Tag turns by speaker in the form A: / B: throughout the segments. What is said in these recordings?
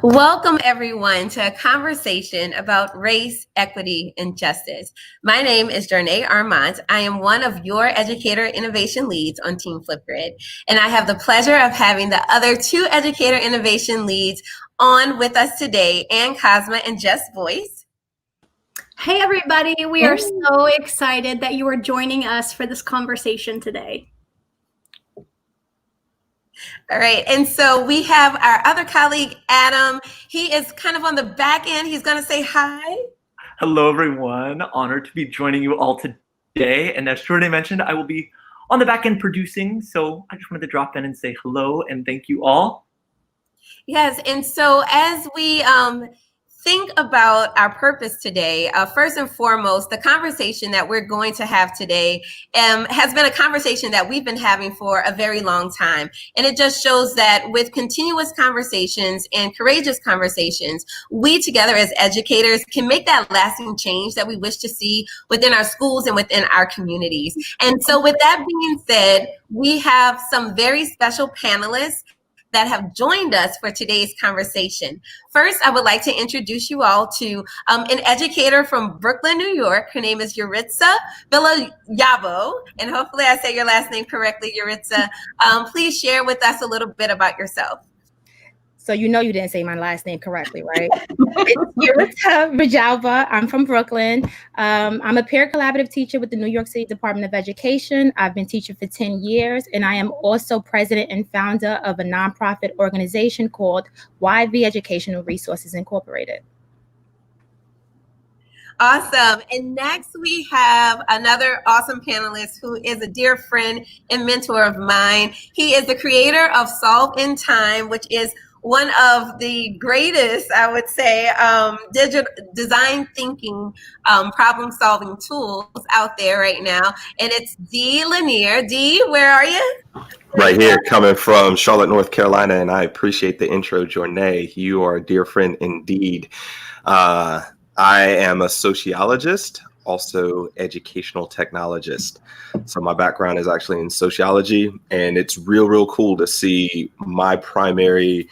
A: Welcome, everyone, to a conversation about race, equity, and justice. My name is Jornea Armand. I am one of your Educator Innovation Leads on Team Flipgrid, and I have the pleasure of having the other two Educator Innovation Leads on with us today, Ann Cosma and Jess Boyce.
B: Hey, everybody. We are so excited that you are joining us for this conversation today.
A: All right, and so we have our other colleague, Adam. He is kind of on the back end. He's going to say hi.
C: Hello, everyone. Honored to be joining you all today. And as Jordan mentioned, I will be on the back end producing. So I just wanted to drop in and say hello and thank you all.
A: Yes, and so as we think about our purpose today, first and foremost, the conversation that we're going to have today has been a conversation that we've been having for a very long time. And it just shows that with continuous conversations and courageous conversations, we together as educators can make that lasting change that we wish to see within our schools and within our communities. And so with that being said, we have some very special panelists that have joined us for today's conversation. First, I would like to introduce you all to an educator from Brooklyn, New York. Her name is Yaritza Villalba, and hopefully I say your last name correctly, Yaritza. Please share with us a little bit about yourself.
D: So you know you didn't say my last name correctly, right? It's Yaritza Villalba. I'm from Brooklyn. I'm a peer collaborative teacher with the New York City Department of Education. I've been teaching for 10 years, and I am also president and founder of a nonprofit organization called YV Educational Resources Incorporated.
A: Awesome. And next we have another awesome panelist who is a dear friend and mentor of mine. He is the creator of Solvent, which is one of the greatest, I would say, digital design thinking, problem solving tools out there right now. And it's Lanier. Where are you?
E: Right here, coming from Charlotte, North Carolina. And I appreciate the intro, Jornea. You are a dear friend indeed. I am a sociologist, also educational technologist. So my background is actually in sociology, and it's real cool to see my primary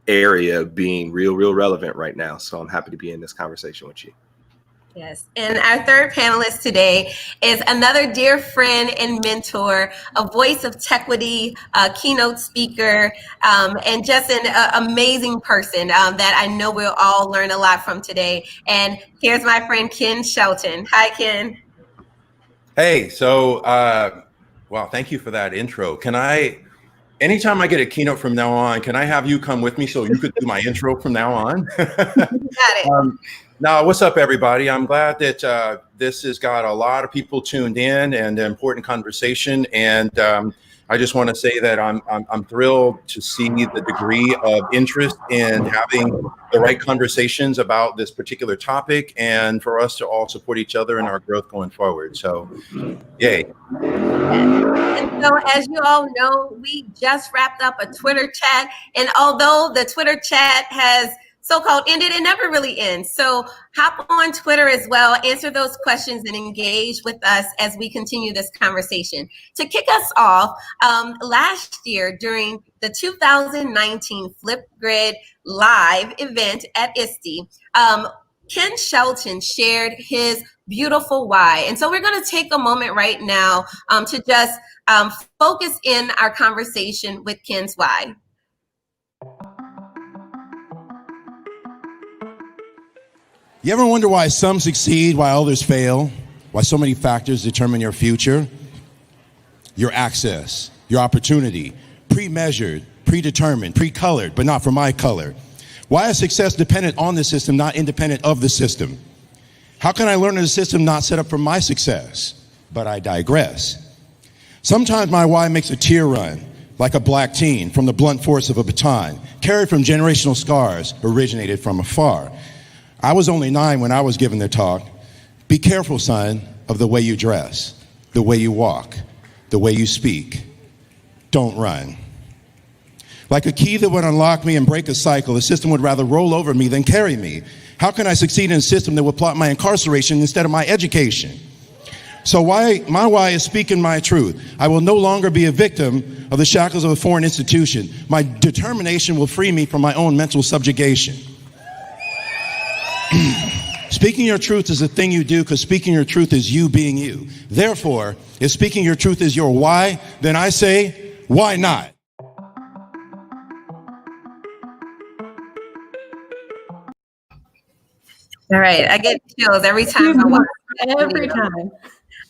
E: area being real relevant right now. So I'm happy to be in this conversation with you.
A: Yes, and our third panelist today is another dear friend and mentor, a voice of Tequity, a keynote speaker, and just an amazing person that I know we'll all learn a lot from today. And here's my friend Ken Shelton. Hi, Ken.
F: Hey, so, wow, thank you for that intro. Anytime I get a keynote from now on, can I have you come with me so you could do my intro from now on?
A: Got it.
F: Now, what's up, everybody? I'm glad that this has got a lot of people tuned in and an important conversation. And I just want to say that I'm thrilled to see the degree of interest in having the right conversations about this particular topic and for us to all support each other in our growth going forward. So, yay.
A: And so, as you all know, we just wrapped up a Twitter chat. And although the Twitter chat has so-called ended, it never really ends. So hop on Twitter as well, answer those questions and engage with us as we continue this conversation. To kick us off, last year during the 2019 Flipgrid live event at ISTE, Ken Shelton shared his beautiful why. And so we're going to take a moment right now to just focus in our conversation with Ken's why.
G: You ever wonder why some succeed while others fail? Why so many factors determine your future? Your access, your opportunity, pre-measured, predetermined, pre-colored, but not for my color. Why is success dependent on the system, not independent of the system? How can I learn in a system not set up for my success? But I digress. Sometimes my why makes a tear run, like a black teen from the blunt force of a baton, carried from generational scars, originated from afar. I was only 9 when I was given the talk. Be careful, son, of the way you dress, the way you walk, the way you speak. Don't run. Like a key that would unlock me and break a cycle, the system would rather roll over me than carry me. How can I succeed in a system that would plot my incarceration instead of my education? So my why is speaking my truth. I will no longer be a victim of the shackles of a foreign institution. My determination will free me from my own mental subjugation. Speaking your truth is a thing you do because speaking your truth is you being you. Therefore, if speaking your truth is your why, then I say, why not?
A: All right, I get chills every time I watch that
H: Every
A: video.
H: time.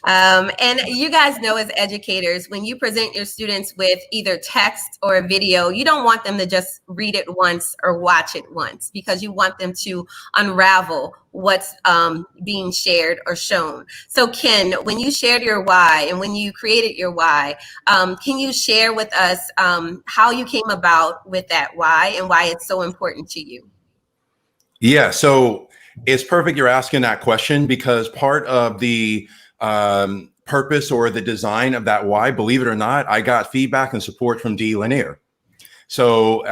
A: And you guys know, as educators, when you present your students with either text or a video, you don't want them to just read it once or watch it once, because you want them to unravel what's being shared or shown. So Ken, when you shared your why and when you created your why, can you share with us how you came about with that why and why it's so important to you?
F: Yeah, so it's perfect you're asking that question, because part of the purpose or the design of that why, believe it or not, I got feedback and support from Lanier. So,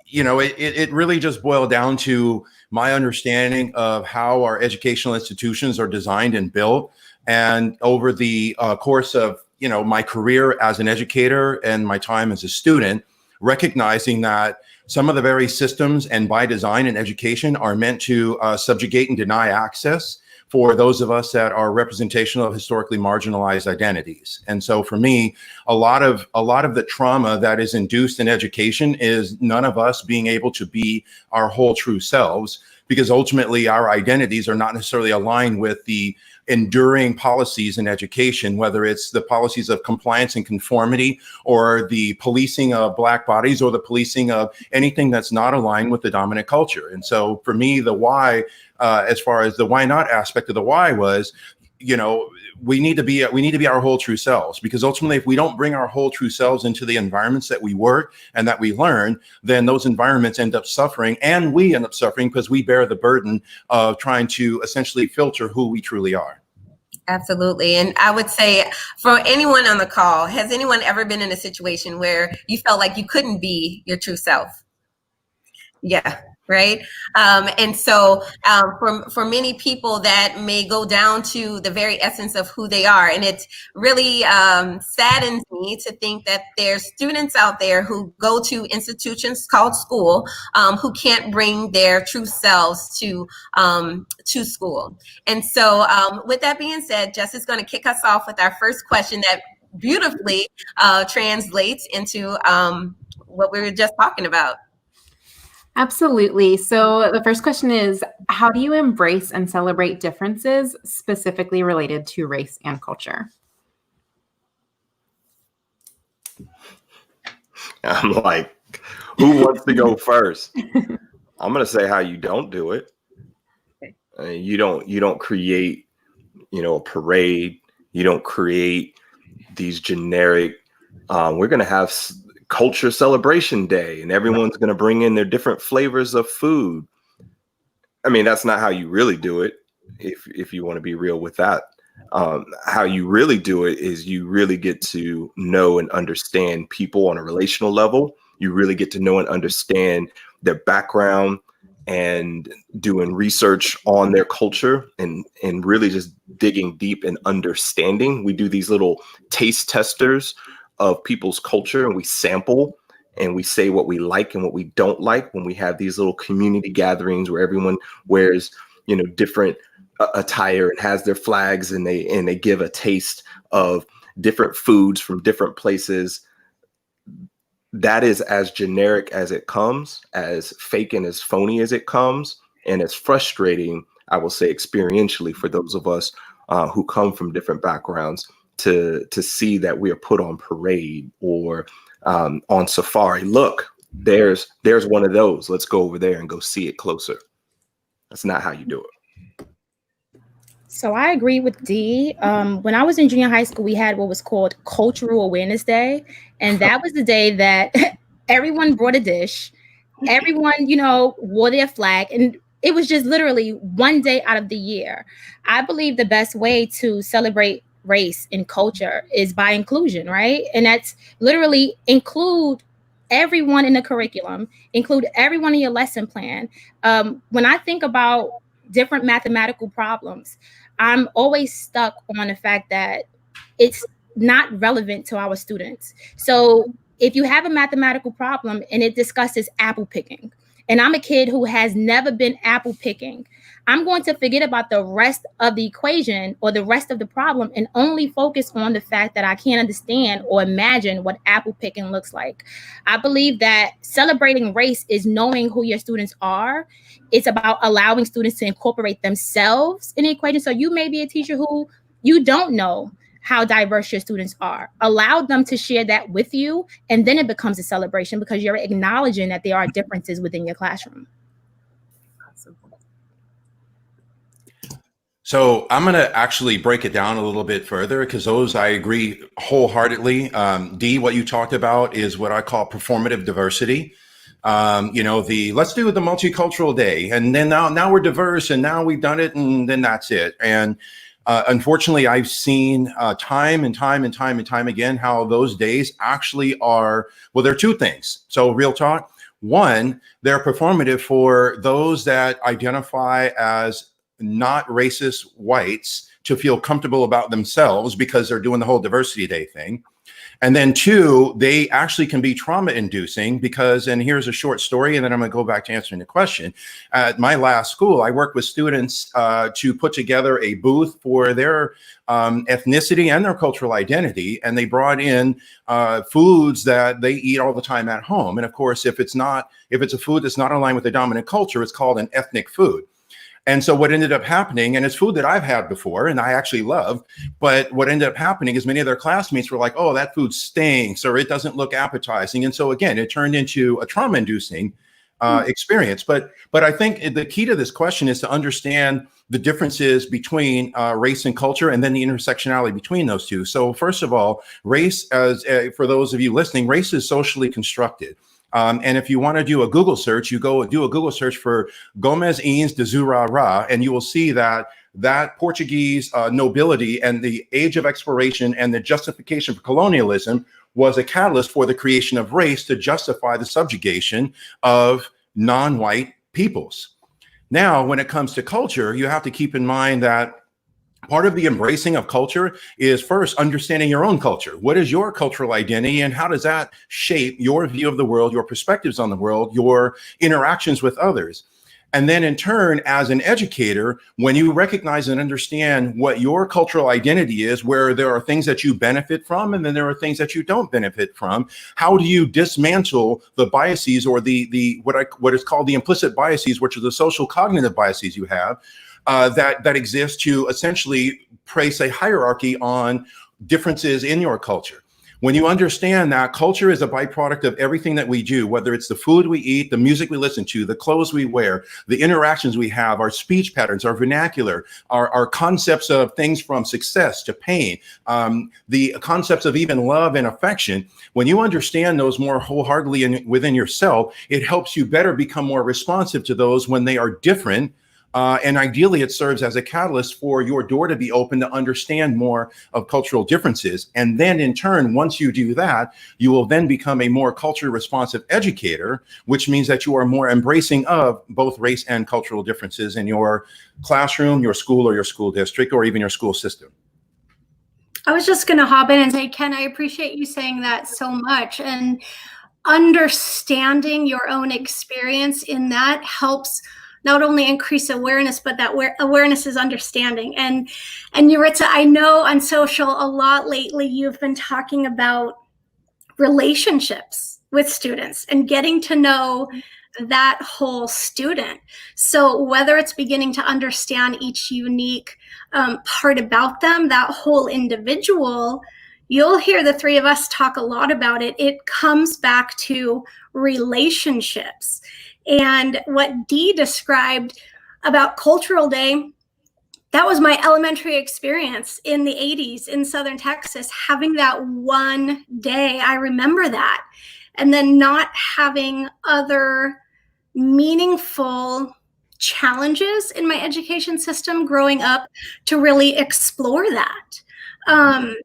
F: you know, it really just boiled down to my understanding of how our educational institutions are designed and built. And over the course of, you know, my career as an educator and my time as a student, recognizing that some of the very systems and by design in education are meant to subjugate and deny access for those of us that are representational of historically marginalized identities. And so for me, a lot of the trauma that is induced in education is none of us being able to be our whole true selves, because ultimately our identities are not necessarily aligned with the enduring policies in education, whether it's the policies of compliance and conformity, or the policing of Black bodies, or the policing of anything that's not aligned with the dominant culture. And so for me, the why, as far as the why not aspect of the why, was, you know, we need to be our whole true selves, because ultimately, if we don't bring our whole true selves into the environments that we work and that we learn, then those environments end up suffering, and we end up suffering because we bear the burden of trying to essentially filter who we truly are.
A: Absolutely. And I would say, for anyone on the call, has anyone ever been in a situation where you felt like you couldn't be your true self? Yeah. Right. And so for many people, that may go down to the very essence of who they are. And it really saddens me to think that there's students out there who go to institutions called school, who can't bring their true selves to school. And so with that being said, Jess is going to kick us off with our first question that beautifully translates into what we were just talking about.
H: Absolutely. So the first question is, how do you embrace and celebrate differences specifically related to race and culture?
E: I'm like, who wants to go first? I'm going to say how you don't do it. You don't create, you know, a parade. You don't create these generic, we're going to have culture celebration day and everyone's going to bring in their different flavors of food. I mean, that's not how you really do it. If you want to be real with that, how you really do it is you really get to know and understand people on a relational level. You really get to know and understand their background and doing research on their culture and really just digging deep and understanding. We do these little taste testers of people's culture, and we sample and we say what we like and what we don't like when we have these little community gatherings where everyone wears, you know, different attire and has their flags, and they give a taste of different foods from different places. That is as generic as it comes, as fake and as phony as it comes, and as frustrating, I will say, experientially for those of us who come from different backgrounds, to see that we are put on parade or on safari. Look, there's one of those. Let's go over there and go see it closer. That's not how you do it.
D: So I agree with Dee. When I was in junior high school, we had what was called Cultural Awareness Day. And that was the day that everyone brought a dish. Everyone, you know, wore their flag. And it was just literally one day out of the year. I believe the best way to celebrate race and culture is by inclusion, right? And that's literally include everyone in the curriculum, include everyone in your lesson plan. When I think about different mathematical problems, I'm always stuck on the fact that it's not relevant to our students. So if you have a mathematical problem and it discusses apple picking, and I'm a kid who has never been apple picking, I'm going to forget about the rest of the equation or the rest of the problem and only focus on the fact that I can't understand or imagine what apple picking looks like. I believe that celebrating race is knowing who your students are. It's about allowing students to incorporate themselves in the equation. So you may be a teacher who you don't know how diverse your students are. Allow them to share that with you, and then it becomes a celebration because you're acknowledging that there are differences within your classroom.
F: So I'm going to actually break it down a little bit further because those I agree wholeheartedly. Dee, what you talked about is what I call performative diversity. Let's do the multicultural day, and then now we're diverse, and now we've done it, and then that's it. And unfortunately, I've seen time and time again how those days actually are, well, they're two things. So real talk. One, they're performative for those that identify as not racist whites to feel comfortable about themselves because they're doing the whole diversity day thing. And then two, they actually can be trauma inducing because, and here's a short story, and then I'm going to go back to answering the question. At my last school, I worked with students to put together a booth for their ethnicity and their cultural identity. And they brought in foods that they eat all the time at home. And of course, if it's a food that's not aligned with the dominant culture, it's called an ethnic food. And so what ended up happening, and it's food that I've had before and I actually love, but what ended up happening is many of their classmates were like, oh, that food stinks or it doesn't look appetizing. And so again, it turned into a trauma-inducing experience. But I think the key to this question is to understand the differences between race and culture and then the intersectionality between those two. So first of all, race, as for those of you listening, race is socially constructed. And if you want to do a Google search, you go do a Google search for Gomes Ins de Zurara, and you will see that Portuguese nobility and the age of exploration and the justification for colonialism was a catalyst for the creation of race to justify the subjugation of non-white peoples. Now, when it comes to culture, you have to keep in mind that part of the embracing of culture is first understanding your own culture. What is your cultural identity and how does that shape your view of the world, your perspectives on the world, your interactions with others? And then in turn, as an educator, when you recognize and understand what your cultural identity is, where there are things that you benefit from and then there are things that you don't benefit from, how do you dismantle the biases or the what is called the implicit biases, which are the social cognitive biases you have, that exist to essentially place a hierarchy on differences in your culture. When you understand that culture is a byproduct of everything that we do, whether it's the food we eat, the music we listen to, the clothes we wear, the interactions we have, our speech patterns, our vernacular, our concepts of things from success to pain, the concepts of even love and affection, when you understand those more wholeheartedly within yourself, it helps you better become more responsive to those when they are different. And ideally, it serves as a catalyst for your door to be open to understand more of cultural differences. And then in turn, once you do that, you will then become a more culture responsive educator, which means that you are more embracing of both race and cultural differences in your classroom, your school or your school district, or even your school system.
B: I was just going to hop in and say, Ken, I appreciate you saying that so much. And understanding your own experience in that helps not only increase awareness, but that awareness is understanding. And Yaritza, I know on social a lot lately, you've been talking about relationships with students and getting to know that whole student. So whether it's beginning to understand each unique part about them, that whole individual, you'll hear the three of us talk a lot about it. It comes back to relationships. And what Dee described about Cultural Day, that was my elementary experience in the 80s in Southern Texas, having that one day. I remember that. And then not having other meaningful challenges in my education system growing up to really explore that.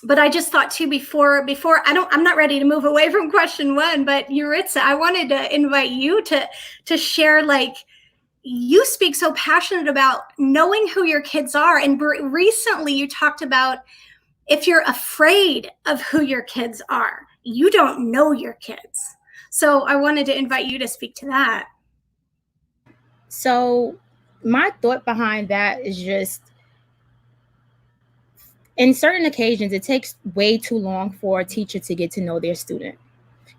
B: But I just thought too, before I'm not ready to move away from question one, but Yaritza, I wanted to invite you to share, like, you speak so passionate about knowing who your kids are. And recently you talked about if you're afraid of who your kids are, you don't know your kids. So I wanted to invite you to speak to that.
D: So my thought behind that is just, in certain occasions, it takes way too long for a teacher to get to know their student.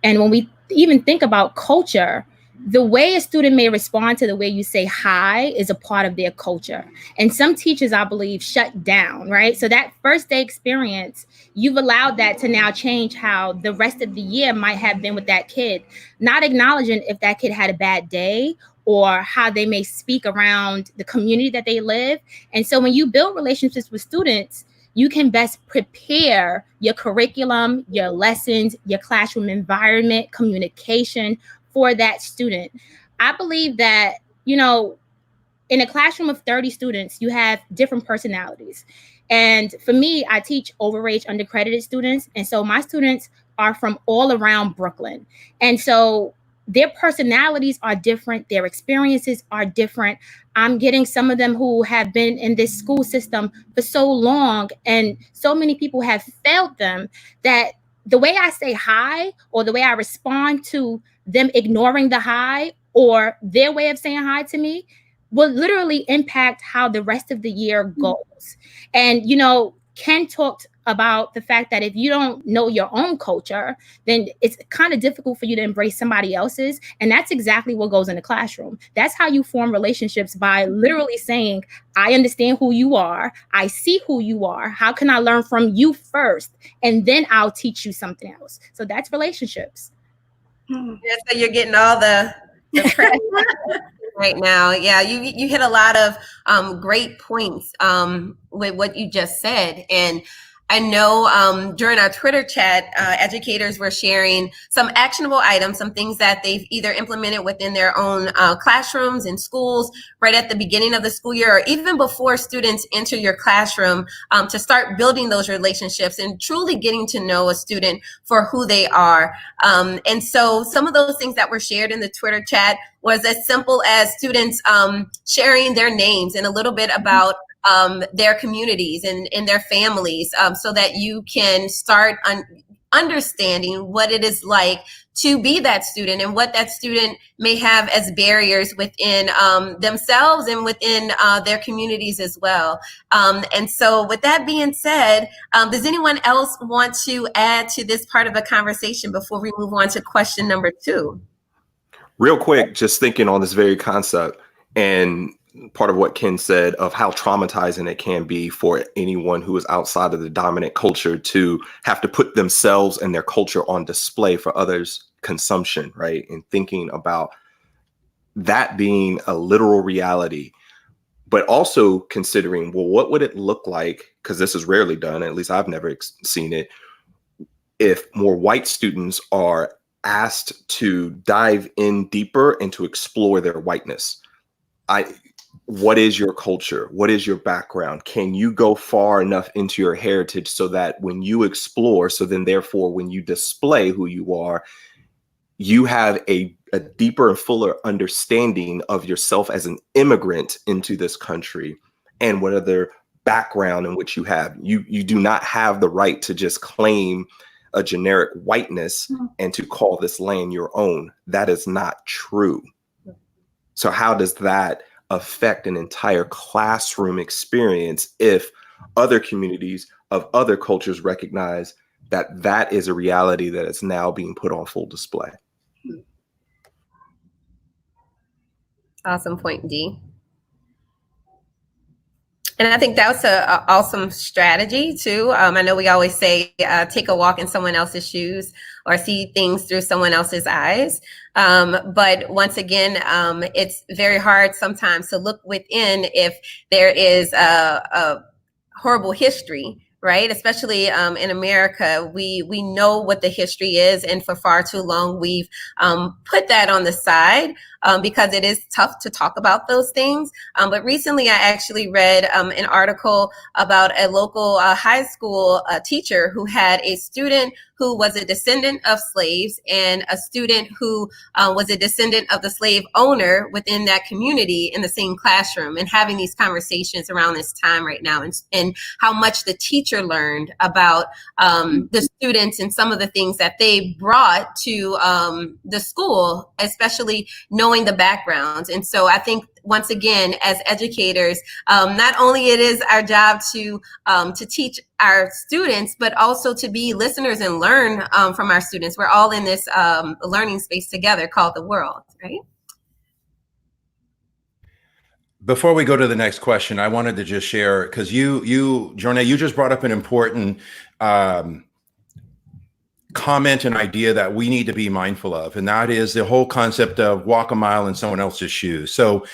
D: And when we even think about culture, the way a student may respond to the way you say hi is a part of their culture. And some teachers, I believe, shut down, right? So that first day experience, you've allowed that to now change how the rest of the year might have been with that kid, not acknowledging if that kid had a bad day or how they may speak around the community that they live. And so when you build relationships with students, you can best prepare your curriculum, your lessons, your classroom environment, communication for that student. I believe that, you know, in a classroom of 30 students, you have different personalities. And for me, I teach overage undercredited students. And so my students are from all around Brooklyn. And so their personalities are different. Their experiences are different. I'm getting some of them who have been in this school system for so long, and so many people have failed them, that the way I say hi or the way I respond to them ignoring the hi or their way of saying hi to me will literally impact how the rest of the year goes. And, you know, Ken talked about the fact that if you don't know your own culture, then it's kind of difficult for you to embrace somebody else's. And that's exactly what goes in the classroom. That's how you form relationships, by literally saying, I understand who you are. I see who you are. How can I learn from you first? And then I'll teach you something else. So that's relationships.
A: Yeah, so you're getting all the right now. Yeah, you hit a lot of great points with what you just said. And I know during our Twitter chat, educators were sharing some actionable items, some things that they've either implemented within their own classrooms and schools right at the beginning of the school year, or even before students enter your classroom, to start building those relationships and truly getting to know a student for who they are. And so some of those things that were shared in the Twitter chat was as simple as students sharing their names and a little bit about their communities and their families, so that you can start understanding what it is like to be that student and what that student may have as barriers within themselves and within their communities as well. And so with that being said, does anyone else want to add to this part of the conversation before we move on to question number 2?
E: Real quick, just thinking on this very concept, and part of what Ken said of how traumatizing it can be for anyone who is outside of the dominant culture to have to put themselves and their culture on display for others' consumption, right? And thinking about that being a literal reality, but also considering, well, what would it look like? Because this is rarely done, at least I've never seen it, if more white students are asked to dive in deeper and to explore their whiteness. What is your culture? What is your background? Can you go far enough into your heritage so that when you explore, so then therefore when you display who you are, you have a deeper and fuller understanding of yourself as an immigrant into this country and what other background in which you have. You do not have the right to just claim a generic whiteness and to call this land your own. That is not true. So how does that affect an entire classroom experience if other communities of other cultures recognize that that is a reality that is now being put on full display?
A: Awesome point, Dee. And I think that's an awesome strategy too. I know we always say, take a walk in someone else's shoes or see things through someone else's eyes. But once again, it's very hard sometimes to look within if there is a horrible history, right? Especially in America, we know what the history is, and for far too long we've put that on the side because it is tough to talk about those things. But recently, I actually read an article about a local high school teacher who had a student who was a descendant of slaves and a student who was a descendant of the slave owner within that community in the same classroom, and having these conversations around this time right now, and how much the teacher learned about the students and some of the things that they brought to the school, especially knowing the backgrounds. And so I think, once again, as educators, not only it is our job to teach our students, but also to be listeners and learn from our students. We're all in this learning space together called the world, right?
F: Before we go to the next question, I wanted to just share, because Jornea, you just brought up an important comment and idea that we need to be mindful of, and that is the whole concept of walk a mile in someone else's shoes. So,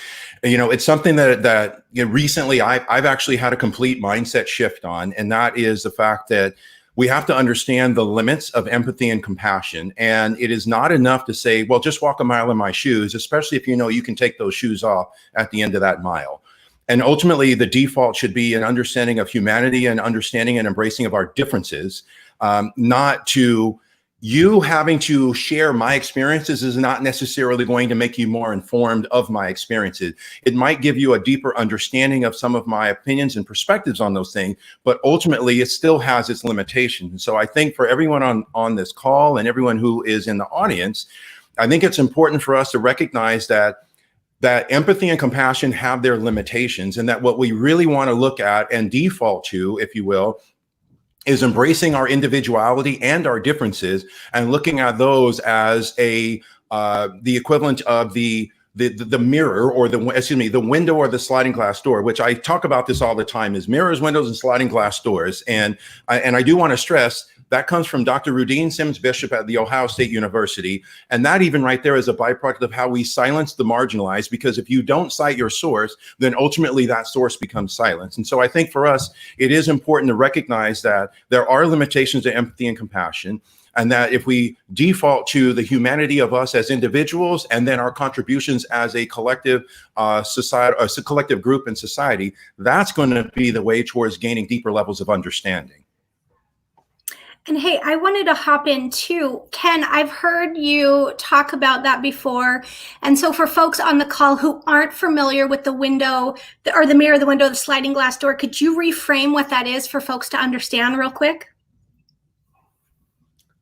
F: it's something that recently I've actually had a complete mindset shift on, and that is the fact that we have to understand the limits of empathy and compassion. And it is not enough to say, well, just walk a mile in my shoes, especially if you can take those shoes off at the end of that mile. And ultimately, the default should be an understanding of humanity and understanding and embracing of our differences, not to you having to share my experiences is not necessarily going to make you more informed of my experiences. It might give you a deeper understanding of some of my opinions and perspectives on those things, but ultimately it still has its limitations. So I think for everyone on this call and everyone who is in the audience, I think it's important for us to recognize that empathy and compassion have their limitations, and that what we really want to look at and default to, if you will, is embracing our individuality and our differences, and looking at those as the equivalent of the mirror, or the window or the sliding glass door, which I talk about this all the time, is mirrors, windows, and sliding glass doors. And I do want to stress that comes from Dr. Rudine Sims Bishop at The Ohio State University. And that even right there is a byproduct of how we silence the marginalized, because if you don't cite your source, then ultimately that source becomes silence. And so I think for us, it is important to recognize that there are limitations to empathy and compassion, and that if we default to the humanity of us as individuals and then our contributions as a collective society, a collective group in society, that's going to be the way towards gaining deeper levels of understanding.
B: And hey, I wanted to hop in too. Ken, I've heard you talk about that before. And so for folks on the call who aren't familiar with the window or the mirror, the window, the sliding glass door, could you reframe what that is for folks to understand real quick?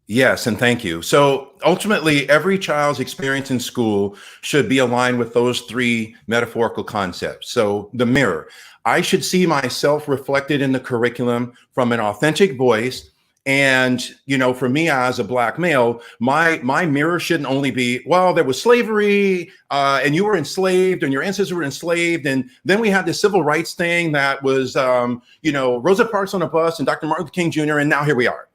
F: Yes, and thank you. So ultimately, every child's experience in school should be aligned with those three metaphorical concepts. So the mirror, I should see myself reflected in the curriculum from an authentic voice. And, for me as a Black male, my mirror shouldn't only be, well, there was slavery and you were enslaved and your ancestors were enslaved. And then we had the civil rights thing that was, Rosa Parks on a bus and Dr. Martin Luther King Jr. And now here we are.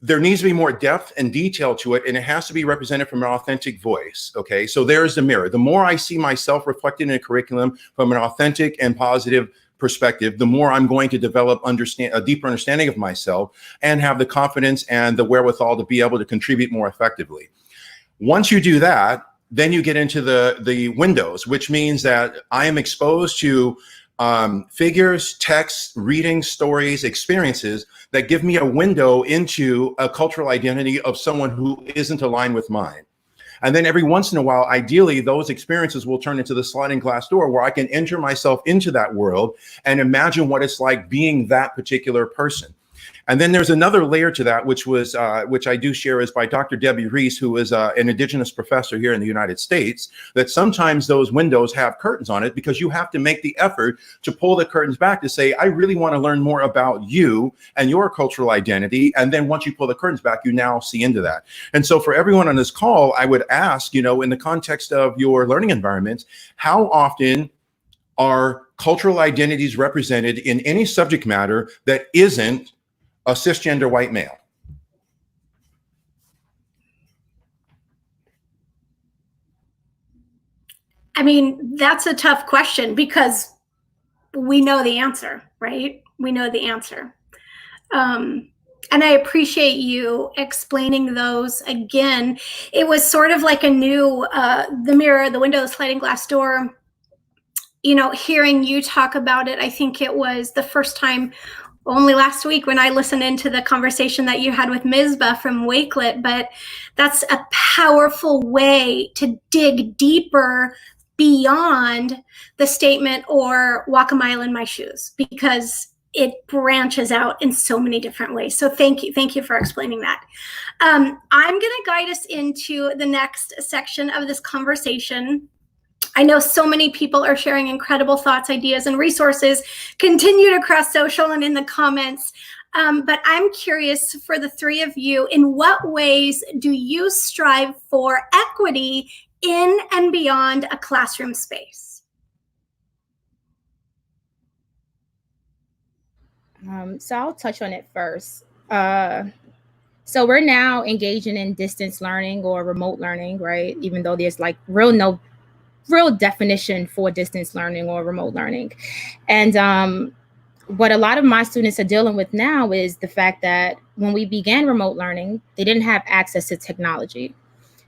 F: There needs to be more depth and detail to it, and it has to be represented from an authentic voice. Okay, so there's the mirror. The more I see myself reflected in a curriculum from an authentic and positive perspective, the more I'm going to develop a deeper understanding of myself and have the confidence and the wherewithal to be able to contribute more effectively. Once you do that, then you get into the windows, which means that I am exposed to figures, texts, reading, stories, experiences that give me a window into a cultural identity of someone who isn't aligned with mine. And then every once in a while, ideally, those experiences will turn into the sliding glass door where I can enter myself into that world and imagine what it's like being that particular person. And then there's another layer to that, which I do share, is by Dr. Debbie Reese, who is an Indigenous professor here in the United States, that sometimes those windows have curtains on it because you have to make the effort to pull the curtains back to say, I really want to learn more about you and your cultural identity. And then once you pull the curtains back, you now see into that. And so for everyone on this call, I would ask, in the context of your learning environments, how often are cultural identities represented in any subject matter that isn't a cisgender white male?
B: I mean, that's a tough question because we know the answer, right? We know the answer. And I appreciate you explaining those again. It was sort of like a new, the mirror, the window, the sliding glass door, hearing you talk about it. I think it was the first time only last week when I listened into the conversation that you had with Misbah from Wakelet, but that's a powerful way to dig deeper beyond the statement or walk a mile in my shoes, because it branches out in so many different ways. So thank you for explaining that. I'm going to guide us into the next section of this conversation. I know so many people are sharing incredible thoughts, ideas, and resources continued across social and in the comments. But I'm curious for the three of you, in what ways do you strive for equity in and beyond a classroom space?
D: So I'll touch on it first. So we're now engaging in distance learning or remote learning, right? Even though there's like no real definition for distance learning or remote learning. And what a lot of my students are dealing with now is the fact that when we began remote learning, they didn't have access to technology.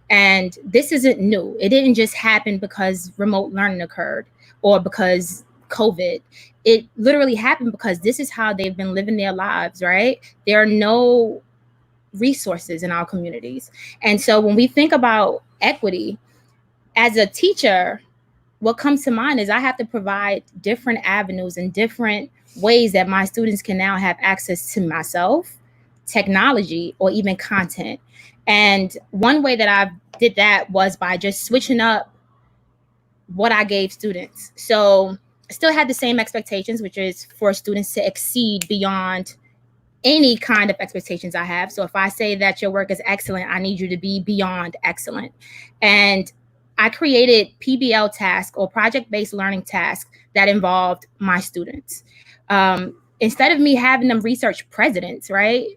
D: And this isn't new. It didn't just happen because remote learning occurred or because COVID. It literally happened because this is how they've been living their lives, right? There are no resources in our communities. And so when we think about equity, as a teacher, what comes to mind is I have to provide different avenues and different ways that my students can now have access to myself, technology, or even content. And one way that I did that was by just switching up what I gave students. So I still had the same expectations, which is for students to exceed beyond any kind of expectations I have. So if I say that your work is excellent, I need you to be beyond excellent. And I created PBL tasks or project-based learning tasks that involved my students. Instead of me having them research presidents, right?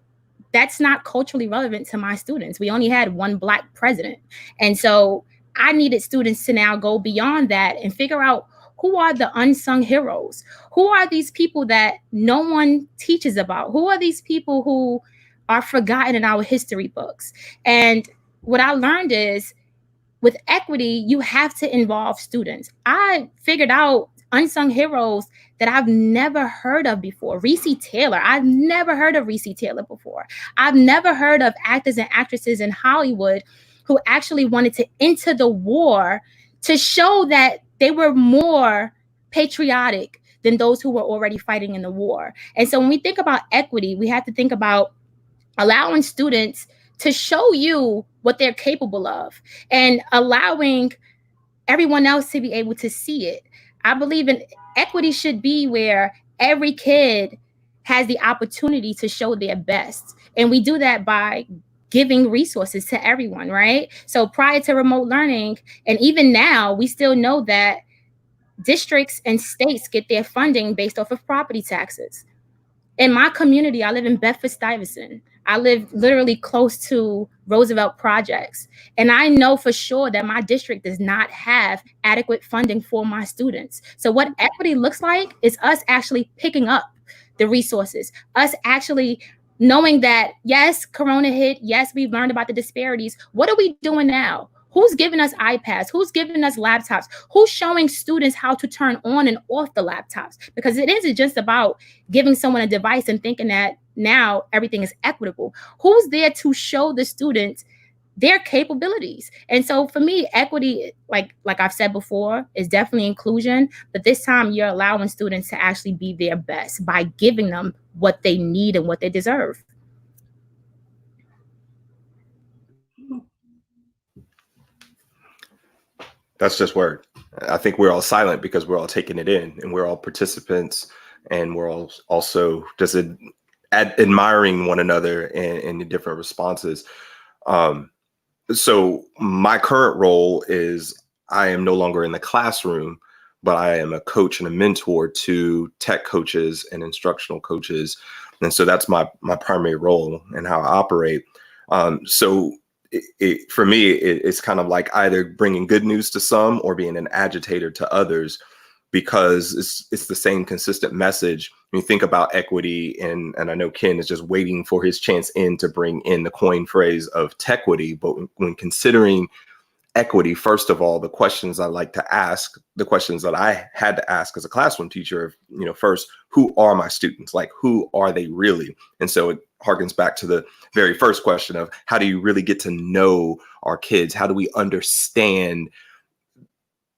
D: That's not culturally relevant to my students. We only had one Black president. And so I needed students to now go beyond that and figure out who are the unsung heroes? Who are these people that no one teaches about? Who are these people who are forgotten in our history books? And what I learned is, with equity, you have to involve students. I figured out unsung heroes that I've never heard of before. Reese Taylor. I've never heard of Reese Taylor before. I've never heard of actors and actresses in Hollywood who actually wanted to enter the war to show that they were more patriotic than those who were already fighting in the war. And so when we think about equity, we have to think about allowing students to show you what they're capable of and allowing everyone else to be able to see it. I believe in equity should be where every kid has the opportunity to show their best. And we do that by giving resources to everyone, right? So prior to remote learning, and even now, we still know that districts and states get their funding based off of property taxes. In my community, I live in Bedford-Stuyvesant. I live literally close to Roosevelt projects. And I know for sure that my district does not have adequate funding for my students. So what equity looks like is us actually picking up the resources, us actually knowing that, yes, Corona hit, yes, we've learned about the disparities. What are we doing now? Who's giving us iPads? Who's giving us laptops? Who's showing students how to turn on and off the laptops? Because it isn't just about giving someone a device and thinking that now everything is equitable. Who's there to show the students their capabilities? And so for me, equity, like I've said before, is definitely inclusion. But this time you're allowing students to actually be their best by giving them what they need and what they deserve.
E: That's just word. I think we're all silent because we're all taking it in and we're all participants and we're all also just admiring one another in the different responses. So my current role is I am no longer in the classroom, but I am a coach and a mentor to tech coaches and instructional coaches. And so that's my primary role and how I operate. For me, it's kind of like either bringing good news to some or being an agitator to others, because it's the same consistent message. When you think about equity, and I know Ken is just waiting for his chance to bring in the coin phrase of tequity, but when considering equity, first of all, the questions I like to ask, the questions that I had to ask as a classroom teacher, first, who are my students? Like, who are they really? And so it harkens back to the very first question of how do you really get to know our kids? How do we understand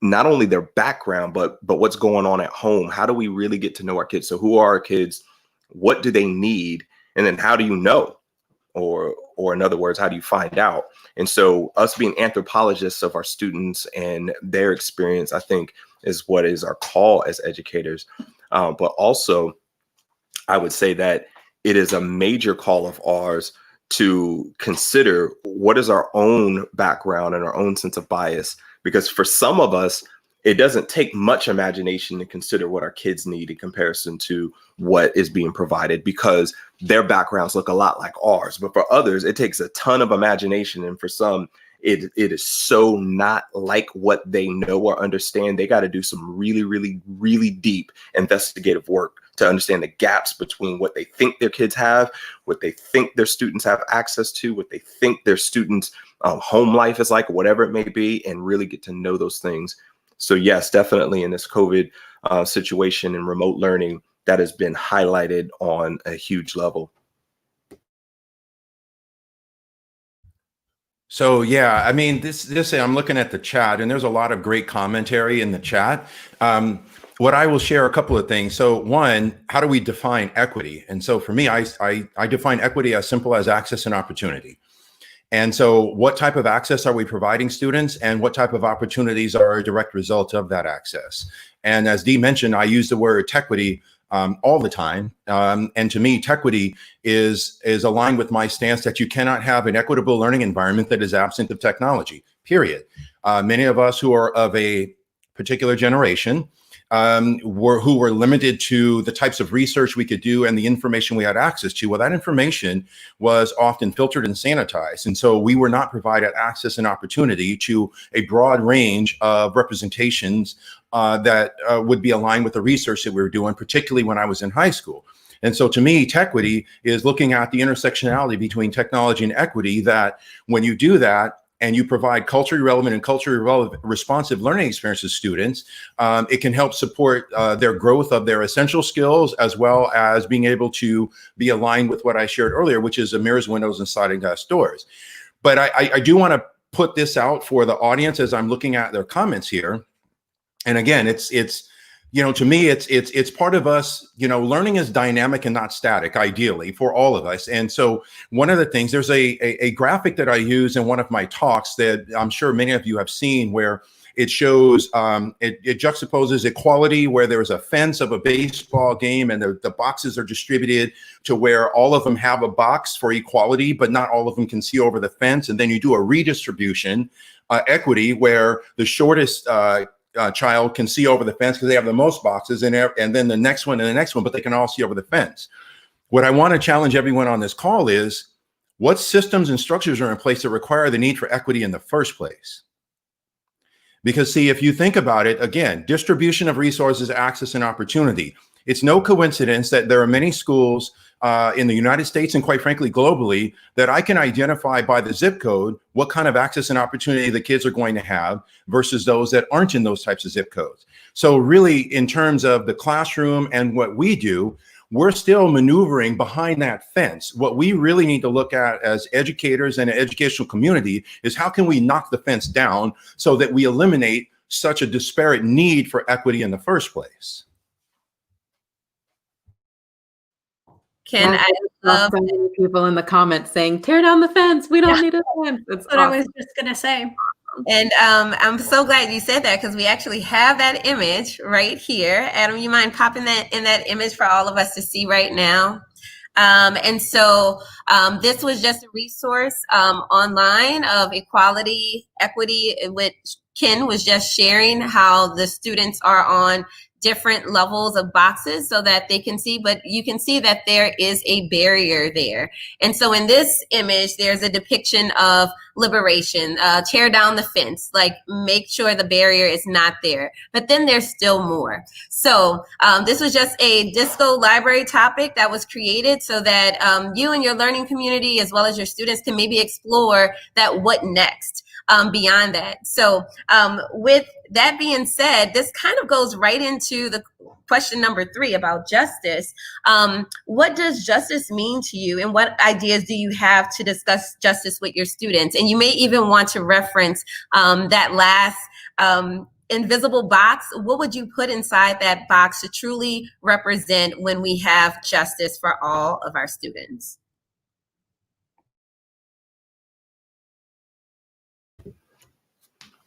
E: not only their background, but what's going on at home? How do we really get to know our kids? So who are our kids? What do they need? And then how do you know? Or in other words, how do you find out? And so us being anthropologists of our students and their experience, I think, is what is our call as educators. But also, I would say that it is a major call of ours to consider what is our own background and our own sense of bias. Because for some of us, it doesn't take much imagination to consider what our kids need in comparison to what is being provided, because their backgrounds look a lot like ours. But for others, it takes a ton of imagination. And for some, it is so not like what they know or understand. They got to do some really, really, really deep investigative work to understand the gaps between what they think their kids have, what they think their students have access to, what they think their students' home life is like, whatever it may be, and really get to know those things. So yes, definitely in this COVID situation and remote learning, that has been highlighted on a huge level.
F: So yeah, I mean, this I'm looking at the chat, and there's a lot of great commentary in the chat. What I will share a couple of things. So one, how do we define equity? And so for me, I define equity as simple as access and opportunity. And so what type of access are we providing students, and what type of opportunities are a direct result of that access? And as Dee mentioned, I use the word tequity all the time. And to me, tequity is aligned with my stance that you cannot have an equitable learning environment that is absent of technology, period. Many of us who are of a particular generation who were limited to the types of research we could do and the information we had access to. Well, that information was often filtered and sanitized. And so we were not provided access and opportunity to a broad range of representations that would be aligned with the research that we were doing, particularly when I was in high school. And so to me, tequity is looking at the intersectionality between technology and equity, that when you do that, and you provide culturally relevant and culturally responsive learning experiences to students, it can help support their growth of their essential skills, as well as being able to be aligned with what I shared earlier, which is the mirrors, windows, and sliding glass doors. But I do want to put this out for the audience as I'm looking at their comments here. And again, it's to me, it's part of us. Learning is dynamic and not static, ideally, for all of us. And so one of the things, there's a graphic that I use in one of my talks that I'm sure many of you have seen, where it shows, it juxtaposes equality, where there's a fence of a baseball game and the boxes are distributed to where all of them have a box for equality, but not all of them can see over the fence. And then you do a redistribution, equity, where the shortest child can see over the fence because they have the most boxes, and then the next one and the next one, but they can all see over the fence. What I want to challenge everyone on this call is, what systems and structures are in place that require the need for equity in the first place? Because see, if you think about it, again, distribution of resources, access, and opportunity. It's no coincidence that there are many schools in the United States, and quite frankly, globally, that I can identify by the zip code what kind of access and opportunity the kids are going to have versus those that aren't in those types of zip codes. So really, in terms of the classroom and what we do, we're still maneuvering behind that fence. What we really need to look at as educators and an educational community is, how can we knock the fence down so that we eliminate such a disparate need for equity in the first place?
A: I love
H: so many people in the comments saying, tear down the fence. We don't need a fence. That's
B: what I was just going to say.
A: And I'm so glad you said that, because we actually have that image right here. Adam, you mind popping that in that image for all of us to see right now? And so this was just a resource online of equality, equity, which Ken was just sharing how the students are on different levels of boxes so that they can see, but you can see that there is a barrier there. And so in this image, there's a depiction of liberation, tear down the fence, like make sure the barrier is not there. But then there's still more. So this was just a Disco library topic that was created so that you and your learning community, as well as your students, can maybe explore that what next. beyond that. So with that being said, this kind of goes right into the question number 3 about justice. What does justice mean to you, and what ideas do you have to discuss justice with your students? And you may even want to reference that last invisible box. What would you put inside that box to truly represent when we have justice for all of our students?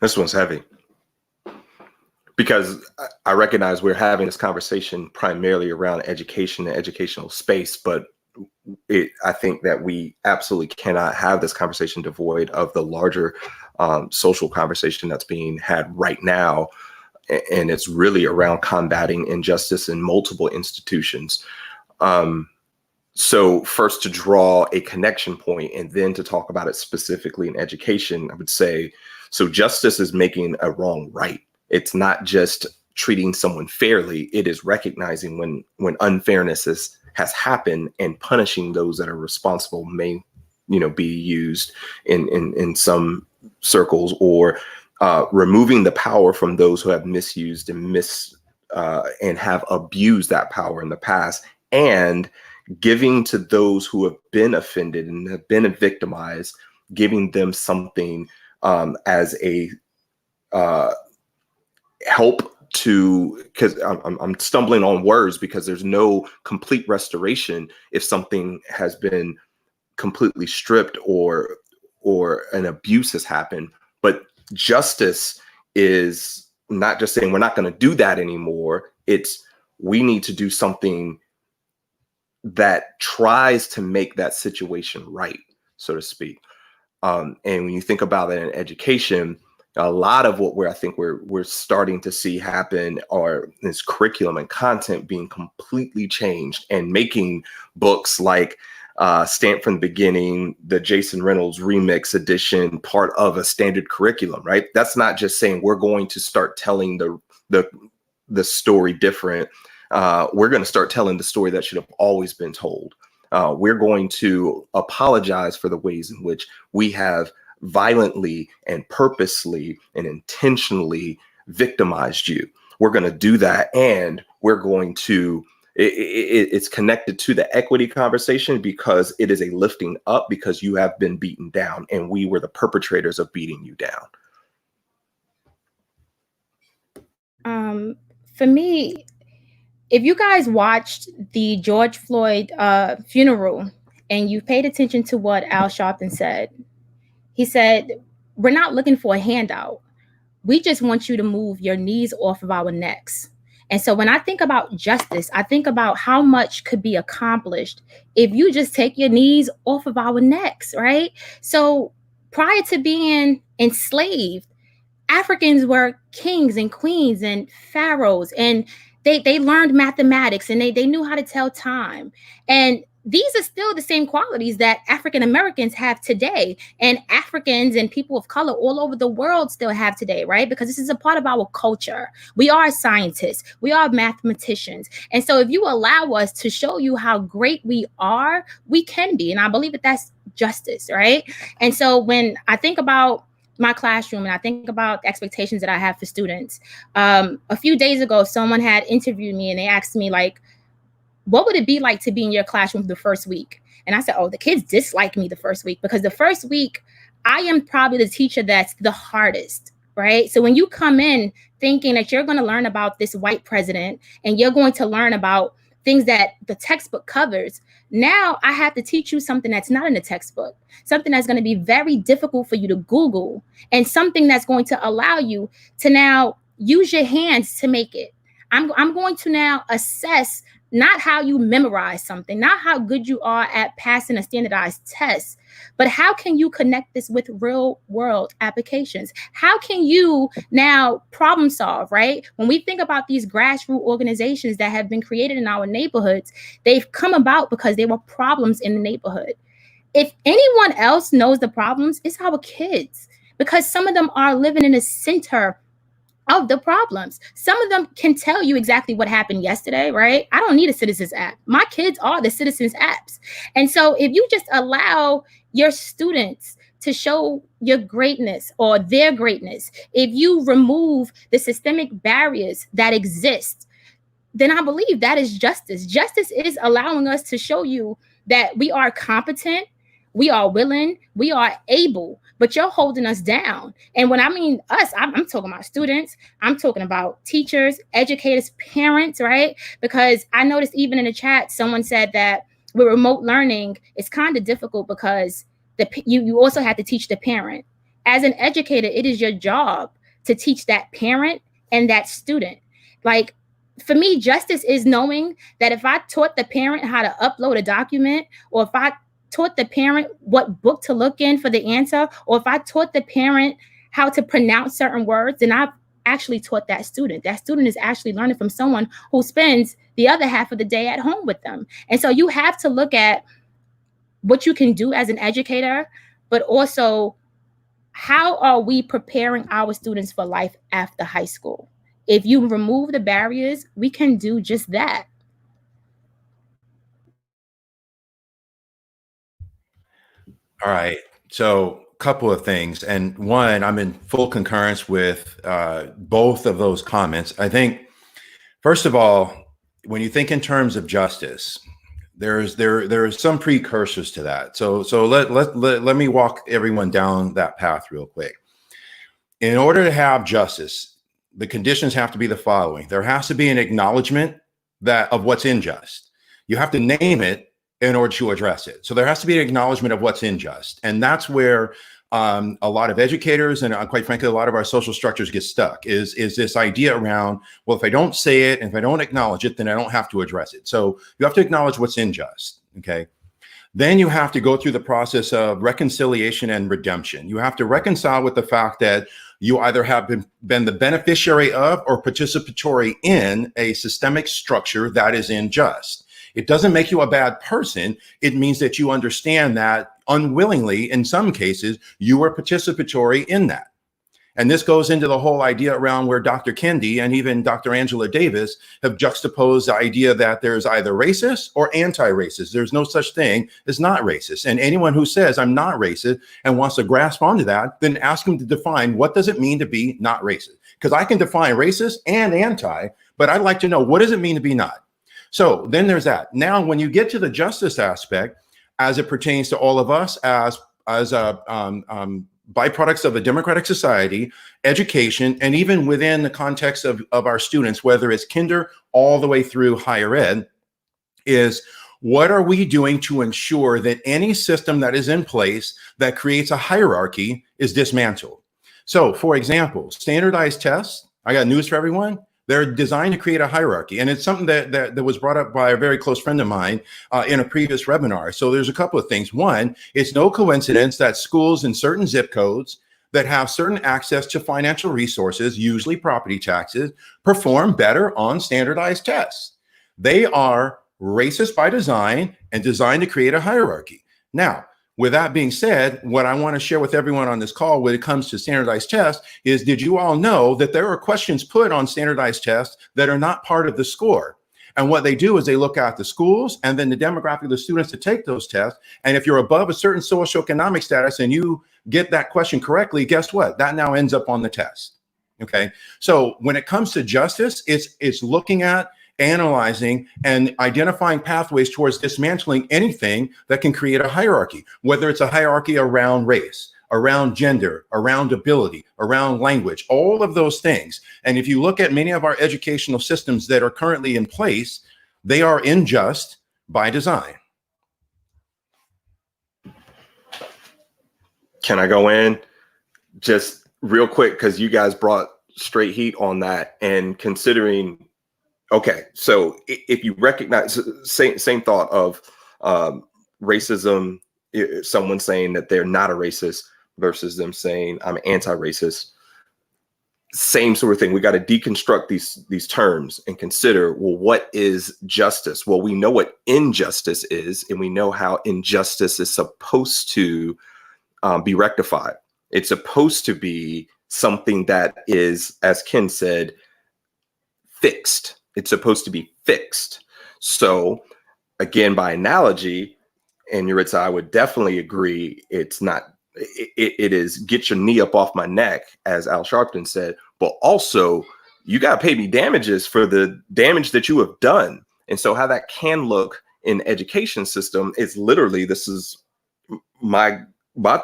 E: This one's heavy because I recognize we're having this conversation primarily around education and educational space, but I think that we absolutely cannot have this conversation devoid of the larger social conversation that's being had right now. And it's really around combating injustice in multiple institutions. So first, to draw a connection point and then to talk about it specifically in education, I would say, so justice is making a wrong right. It's not just treating someone fairly. It is recognizing when unfairness has happened and punishing those that are responsible may, be used in some circles, or removing the power from those who have misused and have abused that power in the past, and giving to those who have been offended and have been victimized, giving them something as a help to, because I'm stumbling on words, because there's no complete restoration if something has been completely stripped or an abuse has happened. But justice is not just saying we're not going to do that anymore. It's we need to do something that tries to make that situation right, so to speak. And when you think about it in education, a lot of what I think we're starting to see happen are this curriculum and content being completely changed, and making books like Stamped from the Beginning, the Jason Reynolds remix edition, part of a standard curriculum, right? That's not just saying we're going to start telling the story different. We're going to start telling the story that should have always been told. We're going to apologize for the ways in which we have violently and purposely and intentionally victimized you. We're going to do that, and we're going to, it's connected to the equity conversation, because it is a lifting up, because you have been beaten down and we were the perpetrators of beating you down.
D: For me, if you guys watched the George Floyd funeral and you paid attention to what Al Sharpton said, he said, we're not looking for a handout. We just want you to move your knees off of our necks. And so when I think about justice, I think about how much could be accomplished if you just take your knees off of our necks, right? So prior to being enslaved, Africans were kings and queens and pharaohs, and they learned mathematics, and they knew how to tell time. And these are still the same qualities that African Americans have today, and Africans and people of color all over the world still have today, right? Because this is a part of our culture. We are scientists, we are mathematicians. And so if you allow us to show you how great we are, we can be. And I believe that that's justice, right? And so when I think about my classroom and I think about the expectations that I have for students, a few days ago, someone had interviewed me and they asked me, like, what would it be like to be in your classroom the first week? And I said, oh, the kids dislike me the first week, because the first week, I am probably the teacher that's the hardest, right? So when you come in thinking that you're going to learn about this white president and you're going to learn about things that the textbook covers, now I have to teach you something that's not in the textbook, something that's going to be very difficult for you to Google, and something that's going to allow you to now use your hands to make it. I'm going to now assess not how you memorize something, not how good you are at passing a standardized test, but how can you connect this with real world applications? How can you now problem solve, right? When we think about these grassroots organizations that have been created in our neighborhoods, they've come about because there were problems in the neighborhood. If anyone else knows the problems, it's our kids, because some of them are living in the center of the problems. Some of them can tell you exactly what happened yesterday, right? I don't need a Citizens app. My kids are the Citizens apps. And so if you just allow your students to show your greatness or their greatness, if you remove the systemic barriers that exist, then I believe that is justice. Justice is allowing us to show you that we are competent, we are willing, we are able, but you're holding us down. And when I mean us, I'm talking about students, I'm talking about teachers, educators, parents, right? Because I noticed even in the chat, someone said that with remote learning, it's kind of difficult because you also have to teach the parent. As an educator, it is your job to teach that parent and that student. Like, for me, justice is knowing that if I taught the parent how to upload a document, or if I taught the parent what book to look in for the answer, or if I taught the parent how to pronounce certain words, then I've actually taught that student. That student is actually learning from someone who spends the other half of the day at home with them. And so you have to look at what you can do as an educator, but also how are we preparing our students for life after high school? If you remove the barriers, we can do just that.
F: All right. So a couple of things. And one, I'm in full concurrence with both of those comments. I think, first of all, when you think in terms of justice, there are some precursors to that. So let me walk everyone down that path real quick. In order to have justice, the conditions have to be the following. There has to be an acknowledgement of what's unjust. You have to name it in order to address it. So there has to be an acknowledgement of what's unjust. And that's where a lot of educators and quite frankly, a lot of our social structures get stuck is this idea around, well, if I don't say it and if I don't acknowledge it, then I don't have to address it. So you have to acknowledge what's unjust, okay? Then you have to go through the process of reconciliation and redemption. You have to reconcile with the fact that you either have been the beneficiary of or participatory in a systemic structure that is unjust. It doesn't make you a bad person. It means that you understand that unwillingly, in some cases, you were participatory in that. And this goes into the whole idea around where Dr. Kendi and even Dr. Angela Davis have juxtaposed the idea that there's either racist or anti-racist. There's no such thing as not racist. And anyone who says I'm not racist and wants to grasp onto that, then ask them to define what does it mean to be not racist? Because I can define racist and anti, but I'd like to know what does it mean to be not? So then there's that. Now, when you get to the justice aspect, as it pertains to all of us as byproducts of a democratic society, education, and even within the context of our students, whether it's kinder all the way through higher ed, is what are we doing to ensure that any system that is in place that creates a hierarchy is dismantled? So, for example, standardized tests, I got news for everyone. They're designed to create a hierarchy. And it's something that was brought up by a very close friend of mine in a previous webinar. So there's a couple of things. One, it's no coincidence that schools in certain zip codes that have certain access to financial resources, usually property taxes, perform better on standardized tests. They are racist by design and designed to create a hierarchy. Now, with that being said, what I want to share with everyone on this call when it comes to standardized tests is, did you all know that there are questions put on standardized tests that are not part of the score? And what they do is they look at the schools and then the demographic of the students to take those tests. And if you're above a certain socioeconomic status and you get that question correctly, guess what? That now ends up on the test. Okay. So when it comes to justice, it's looking at, analyzing, and identifying pathways towards dismantling anything that can create a hierarchy, whether it's a hierarchy around race, around gender, around ability, around language, all of those things. And if you look at many of our educational systems that are currently in place, they are unjust by design.
E: Can I go in just real quick? Because you guys brought straight heat on that, and considering, okay, so if you recognize, same thought of racism, someone saying that they're not a racist versus them saying I'm anti-racist, same sort of thing. We got to deconstruct these terms and consider, well, what is justice? Well, we know what injustice is, and we know how injustice is supposed to be rectified. It's supposed to be something that is, as Ken said, fixed. It's supposed to be fixed. So again, by analogy, and Yaritza, I would definitely agree, it's not it is get your knee up off my neck, as Al Sharpton said, but also you got to pay me damages for the damage that you have done. And so how that can look in education system is literally, this is my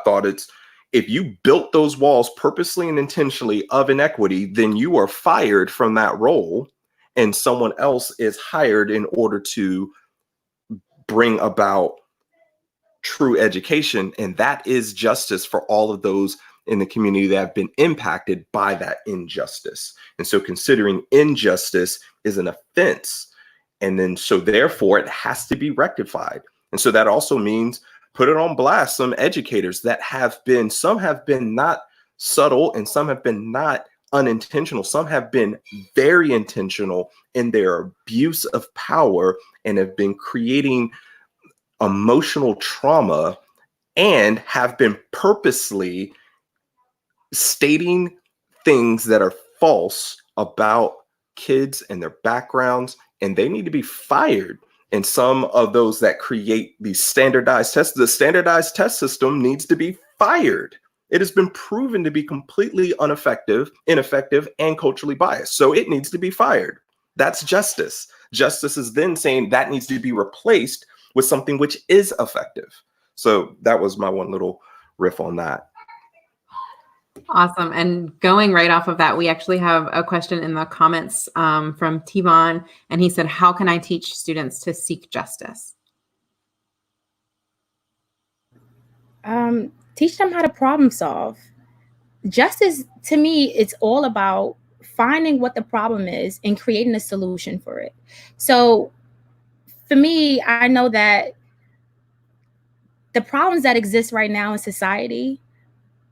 E: thought, it's if you built those walls purposely and intentionally of inequity, then you are fired from that role and someone else is hired in order to bring about true education. And that is justice for all of those in the community that have been impacted by that injustice. And so considering injustice is an offense. And then so therefore it has to be rectified. And so that also means put it on blast some educators that have been, some have been not subtle and some have been not unintentional. Some have been very intentional in their abuse of power and have been creating emotional trauma and have been purposely stating things that are false about kids and their backgrounds, and they need to be fired. And some of those that create these standardized tests, the standardized test system needs to be fired. It has been proven to be completely ineffective, and culturally biased. So it needs to be fired. That's justice. Justice is then saying that needs to be replaced with something which is effective. So that was my one little riff on that.
H: Awesome. And going right off of that, we actually have a question in the comments from T-Von, and he said, how can I teach students to seek justice?
D: Teach them how to problem solve. Justice, to me, it's all about finding what the problem is and creating a solution for it. So for me, I know that the problems that exist right now in society,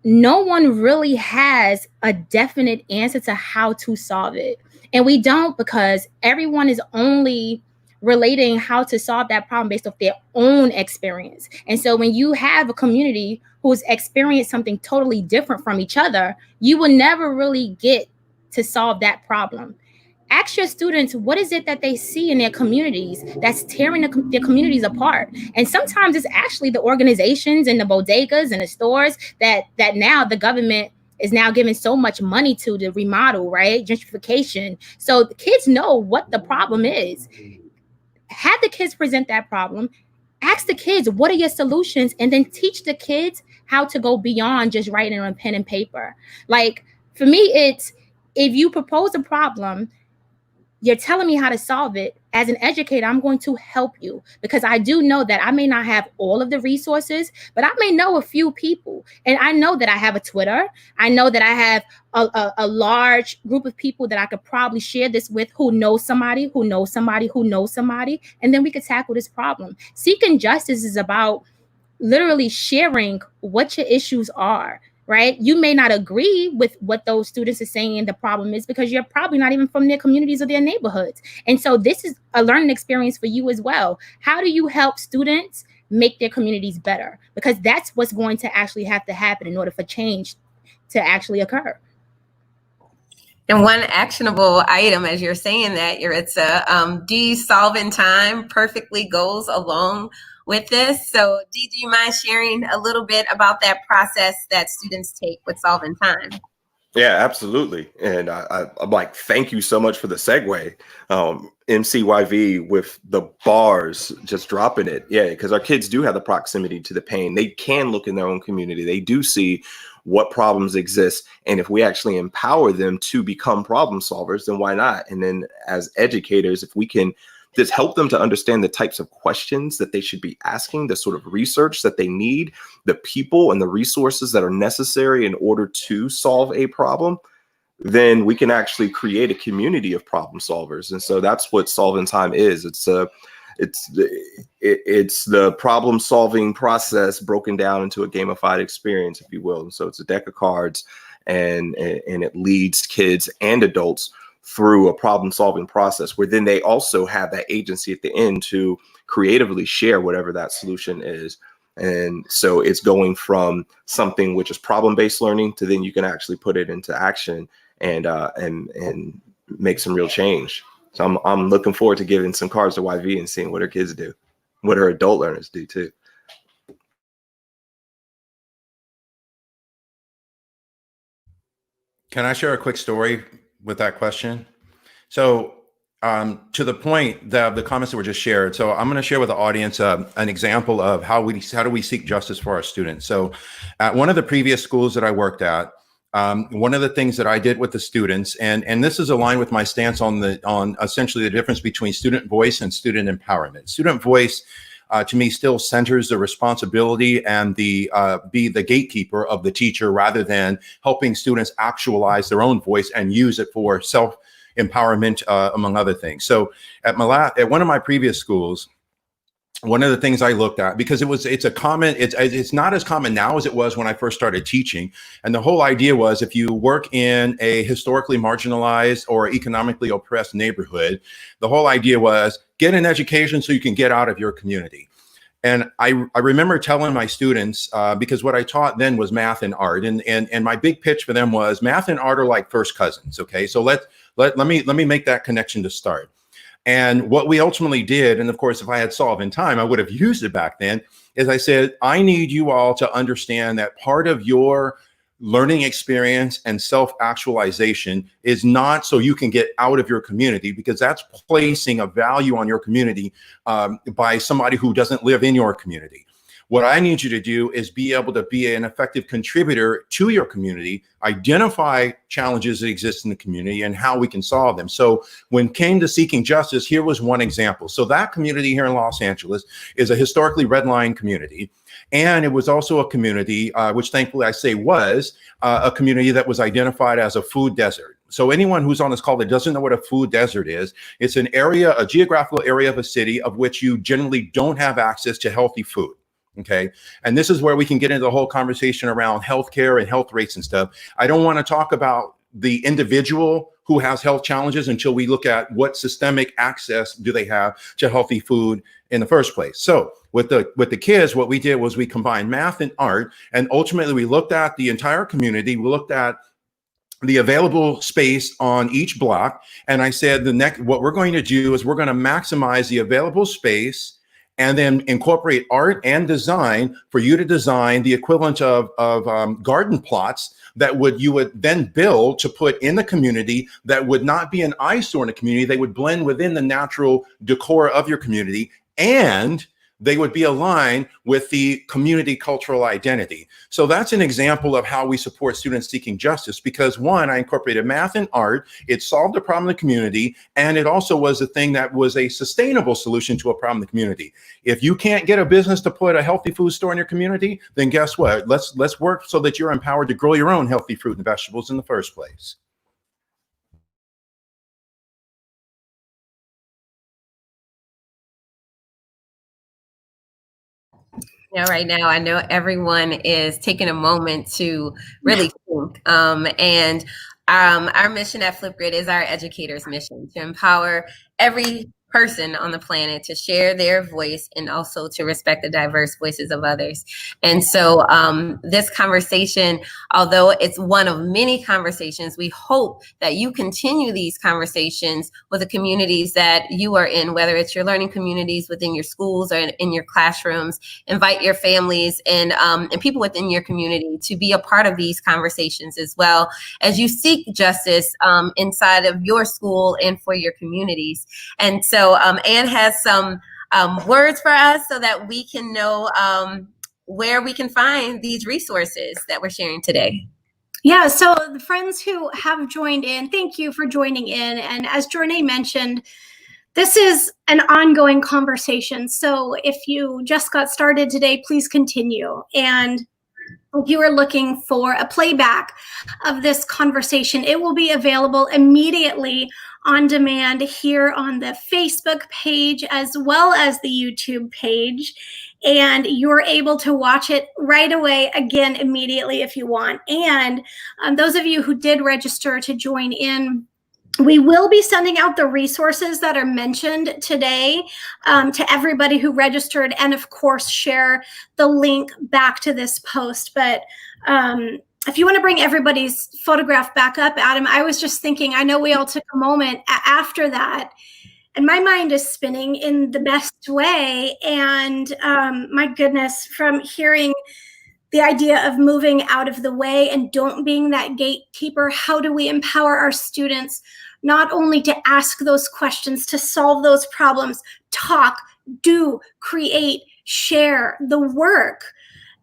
D: no one really has a definite answer to how to solve it. And we don't, because everyone is only relating how to solve that problem based off their own experience. And so when you have a community who's experienced something totally different from each other, you will never really get to solve that problem. Ask your students, what is it that they see in their communities that's tearing their communities apart? And sometimes it's actually the organizations and the bodegas and the stores that now the government is now giving so much money to remodel, right? Gentrification. So the kids know what the problem is. Have the kids present that problem. Ask the kids, what are your solutions? And then teach the kids how to go beyond just writing on pen and paper. Like, for me, it's if you propose a problem, you're telling me how to solve it. As an educator, I'm going to help you, because I do know that I may not have all of the resources, but I may know a few people. And I know that I have a Twitter. I know that I have a large group of people that I could probably share this with, who knows somebody, who knows somebody, who knows somebody. And then we could tackle this problem. Seeking justice is about literally sharing what your issues are. Right? You may not agree with what those students are saying the problem is, because you're probably not even from their communities or their neighborhoods. And so this is a learning experience for you as well. How do you help students make their communities better? Because that's what's going to actually have to happen in order for change to actually occur.
A: And one actionable item, as you're saying that, Yaritza, Dee, solving time perfectly goes along with this. So Dee, do you mind sharing a little bit about that process that students take with solving time?
E: Yeah, absolutely. And I'm like, thank you so much for the segue. MCYV with the bars, just dropping it. Yeah, because our kids do have the proximity to the pain. They can look in their own community. They do see what problems exist. And if we actually empower them to become problem solvers, then why not? And then as educators, if we can just help them to understand the types of questions that they should be asking, the sort of research that they need, the people and the resources that are necessary in order to solve a problem, then we can actually create a community of problem solvers. And so that's what Solving Time is. It's the problem solving process broken down into a gamified experience, if you will. And so it's a deck of cards, and it leads kids and adults through a problem solving process, where then they also have that agency at the end to creatively share whatever that solution is. And so it's going from something which is problem-based learning to then you can actually put it into action and make some real change. So I'm looking forward to giving some cards to YV and seeing what her kids do, what her adult learners do too.
F: Can I share a quick story with that question? So, to the point that the comments that were just shared, so I'm going to share with the audience an example of how do we seek justice for our students. So, at one of the previous schools that I worked at, one of the things that I did with the students, and this is aligned with my stance on essentially the difference between student voice and student empowerment. Student voice, to me, still centers the responsibility and be the gatekeeper of the teacher rather than helping students actualize their own voice and use it for self-empowerment, among other things. So at one of my previous schools, one of the things I looked at, because it's not as common now as it was when I first started teaching. And the whole idea was, if you work in a historically marginalized or economically oppressed neighborhood, the whole idea was get an education so you can get out of your community. And I remember telling my students, because what I taught then was math and art, and my big pitch for them was math and art are like first cousins. Okay, so let me make that connection to start. And what we ultimately did, and of course, if I had Solvent time, I would have used it back then, is I said, I need you all to understand that part of your learning experience and self-actualization is not so you can get out of your community, because that's placing a value on your community by somebody who doesn't live in your community. What I need you to do is be able to be an effective contributor to your community, identify challenges that exist in the community and how we can solve them. So when it came to seeking justice, here was one example. So that community here in Los Angeles is a historically redlined community. And it was also a community, which thankfully I say was a community that was identified as a food desert. So anyone who's on this call that doesn't know what a food desert is, it's an area, a geographical area of a city of which you generally don't have access to healthy food. Okay. And this is where we can get into the whole conversation around healthcare and health rates and stuff. I don't want to talk about the individual who has health challenges until we look at what systemic access do they have to healthy food in the first place. So with the kids, what we did was we combined math and art, and ultimately we looked at the entire community. We looked at the available space on each block. And I said, what we're going to do is we're going to maximize the available space and then incorporate art and design for you to design the equivalent of garden plots that you would then build to put in the community that would not be an eyesore in the community. They would blend within the natural decor of your community, and they would be aligned with the community cultural identity. So that's an example of how we support students seeking justice, because one, I incorporated math and art, it solved a problem in the community, and it also was a thing that was a sustainable solution to a problem in the community. If you can't get a business to put a healthy food store in your community, then guess what? Let's work so that you're empowered to grow your own healthy fruit and vegetables in the first place.
A: Right now, I know everyone is taking a moment to really think. And our mission at Flipgrid is our educators' mission, to empower every person on the planet to share their voice and also to respect the diverse voices of others. And so this conversation, although it's one of many conversations, we hope that you continue these conversations with the communities that you are in, whether it's your learning communities within your schools or in your classrooms. Invite your families and people within your community to be a part of these conversations as well as you seek justice inside of your school and for your communities. And so Anne has some words for us so that we can know where we can find these resources that we're sharing today.
B: Yeah, so the friends who have joined in, thank you for joining in. And as Jornea mentioned, this is an ongoing conversation. So if you just got started today, please continue. And if you are looking for a playback of this conversation, it will be available immediately on demand here on the Facebook page as well as the YouTube page. And you're able to watch it right away, again, immediately if you want. And those of you who did register to join in, we will be sending out the resources that are mentioned today to everybody who registered, and of course, share the link back to this post. But if you want to bring everybody's photograph back up, Adam, I was just thinking, I know we all took a moment after that, and my mind is spinning in the best way. And my goodness, from hearing the idea of moving out of the way and don't being that gatekeeper. How do we empower our students not only to ask those questions, to solve those problems, talk, do, create, share? The work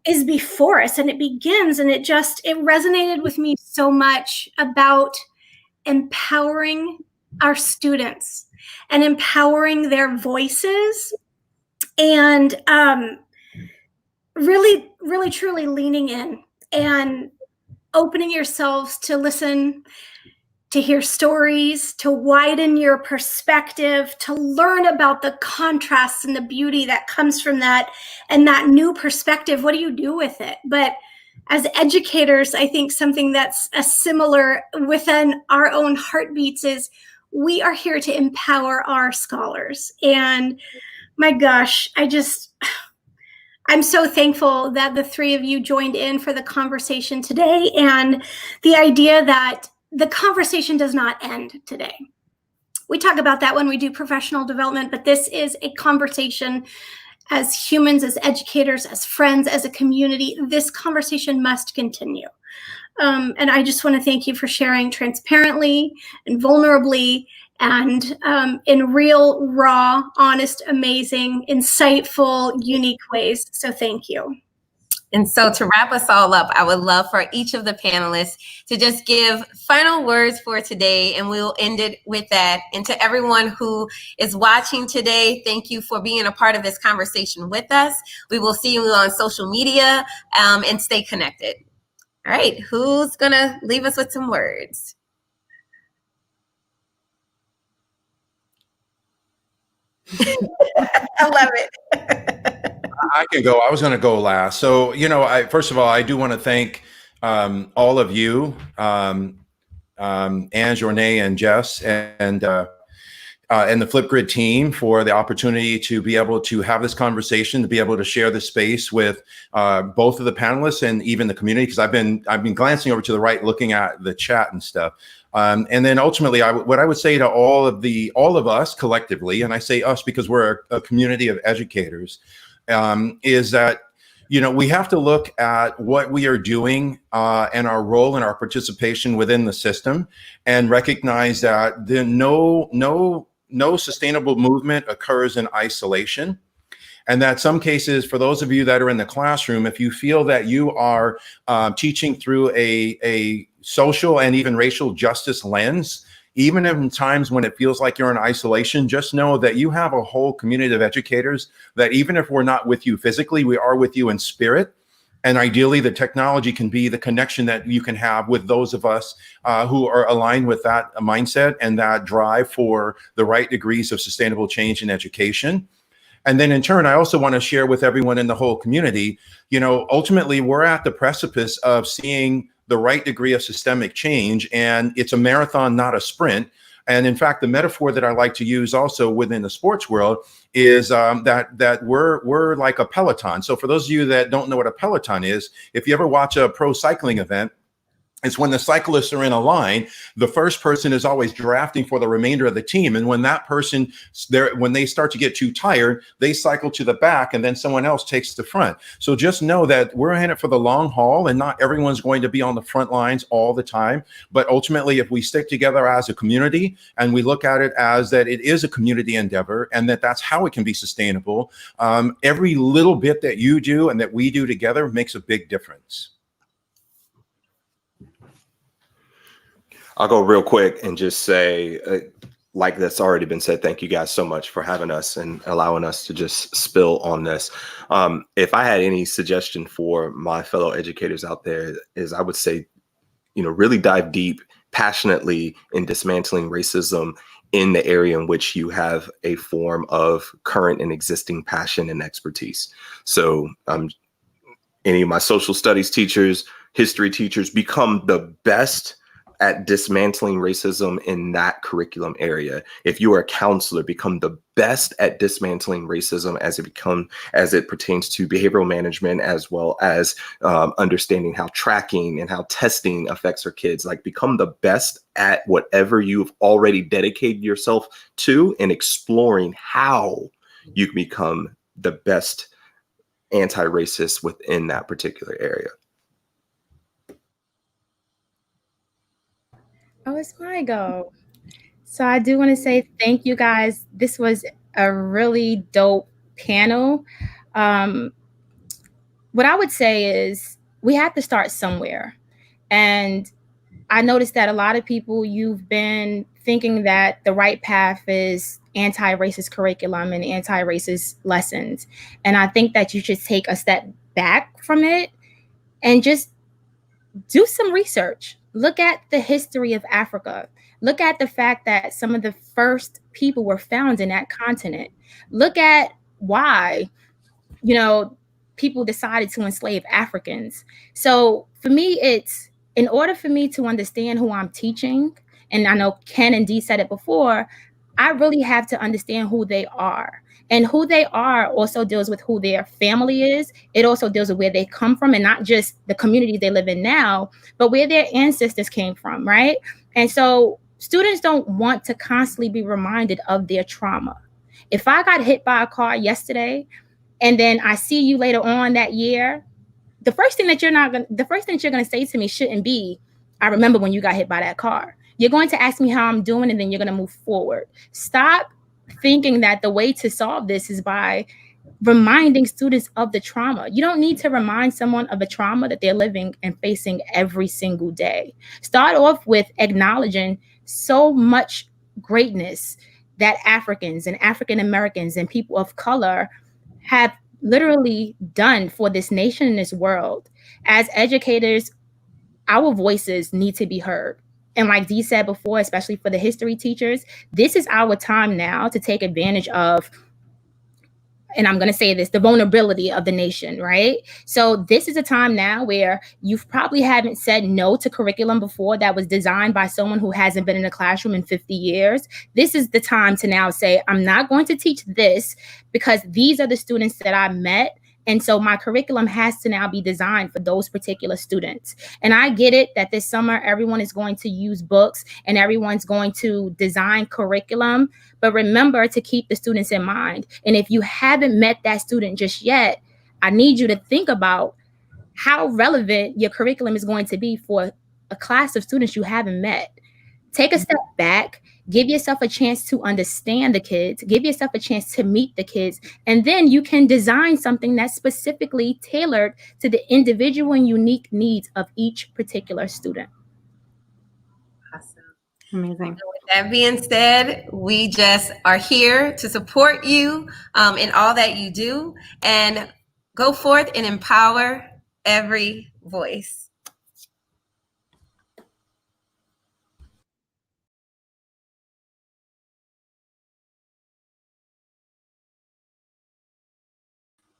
B: is before us and it begins, and it resonated with me so much about empowering our students and empowering their voices, and really, really, truly leaning in and opening yourselves to listen, to hear stories, to widen your perspective, to learn about the contrasts and the beauty that comes from that, and that new perspective. What do you do with it? But as educators, I think something that's a similar within our own heartbeats is we are here to empower our scholars. And my gosh, I'm so thankful that the three of you joined in for the conversation today, and the idea that the conversation does not end today. We talk about that when we do professional development, but this is a conversation as humans, as educators, as friends, as a community. This conversation must continue. And I just want to thank you for sharing transparently and vulnerably and in real, raw, honest, amazing, insightful, unique ways. So thank you.
A: And so to wrap us all up, I would love for each of the panelists to just give final words for today, and we'll end it with that. And to everyone who is watching today, thank you for being a part of this conversation with us. We will see you on social media, and stay connected. All right, who's gonna leave us with some words? I love it.
F: I can go. I was going to go last. So, first of all, I do want to thank all of you, Anne, Jornea, and Jess, and the Flipgrid team for the opportunity to be able to have this conversation, to be able to share this space with both of the panelists and even the community, because I've been glancing over to the right, looking at the chat and stuff. And then ultimately, what I would say to all of us collectively, and I say us because we're a community of educators, is that we have to look at what we are doing and our role and our participation within the system, and recognize that no sustainable movement occurs in isolation. And that some cases, for those of you that are in the classroom, if you feel that you are teaching through a social and even racial justice lens, even in times when it feels like you're in isolation, just know that you have a whole community of educators that even if we're not with you physically, we are with you in spirit. And ideally, the technology can be the connection that you can have with those of us who are aligned with that mindset and that drive for the right degrees of sustainable change in education. And then in turn, I also want to share with everyone in the whole community, ultimately, we're at the precipice of seeing the right degree of systemic change, and it's a marathon, not a sprint. And in fact, the metaphor that I like to use also within the sports world is that we're like a peloton. So for those of you that don't know what a peloton is, if you ever watch a pro cycling event, it's when the cyclists are in a line, the first person is always drafting for the remainder of the team. And when that person, when they start to get too tired, they cycle to the back and then someone else takes the front. So just know that we're in it for the long haul, and not everyone's going to be on the front lines all the time. But ultimately, if we stick together as a community and we look at it as that it is a community endeavor and that's how it can be sustainable, every little bit that you do and that we do together makes a big difference.
E: I'll go real quick and just say, like that's already been said, thank you guys so much for having us and allowing us to just spill on this. If I had any suggestion for my fellow educators out there, is I would say, really dive deep, passionately in dismantling racism in the area in which you have a form of current and existing passion and expertise. So any of my social studies teachers, history teachers, become the best at dismantling racism in that curriculum area. If you are a counselor, become the best at dismantling racism as it pertains to behavioral management, as well as understanding how tracking and how testing affects our kids. Like, become the best at whatever you've already dedicated yourself to, and exploring how you can become the best anti-racist within that particular area.
D: Oh, it's my go. So I do want to say thank you guys. This was a really dope panel. What I would say is we have to start somewhere. And I noticed that a lot of people, you've been thinking that the right path is anti-racist curriculum and anti-racist lessons. And I think that you should take a step back from it and just do some research. Look at the history of Africa. Look at the fact that some of the first people were found in that continent. Look at why, people decided to enslave Africans. So for me, it's in order for me to understand who I'm teaching, and I know Ken and Dee said it before, I really have to understand who they are. And who they are also deals with who their family is. It also deals with where they come from, and not just the community they live in now, but where their ancestors came from, right? And so students don't want to constantly be reminded of their trauma. If I got hit by a car yesterday, and then I see you later on that year, the first thing that you're going to say to me shouldn't be, I remember when you got hit by that car. You're going to ask me how I'm doing, and then you're going to move forward. Stop thinking that the way to solve this is by reminding students of the trauma. You don't need to remind someone of a trauma that they're living and facing every single day. Start off with acknowledging so much greatness that Africans and African Americans and people of color have literally done for this nation and this world. As educators, our voices need to be heard. And like Dee said before, especially for the history teachers, this is our time now to take advantage of, and I'm going to say this, the vulnerability of the nation, right? So this is a time now where you probably haven't said no to curriculum before that was designed by someone who hasn't been in a classroom in 50 years. This is the time to now say, I'm not going to teach this because these are the students that I met. And so my curriculum has to now be designed for those particular students. And I get it that this summer, everyone is going to use books and everyone's going to design curriculum. But remember to keep the students in mind. And if you haven't met that student just yet, I need you to think about how relevant your curriculum is going to be for a class of students you haven't met. Take a step back, give yourself a chance to understand the kids, give yourself a chance to meet the kids, and then you can design something that's specifically tailored to the individual and unique needs of each particular student.
A: Awesome.
H: Amazing.
A: So with that being said, we just are here to support you in all that you do, and go forth and empower every voice.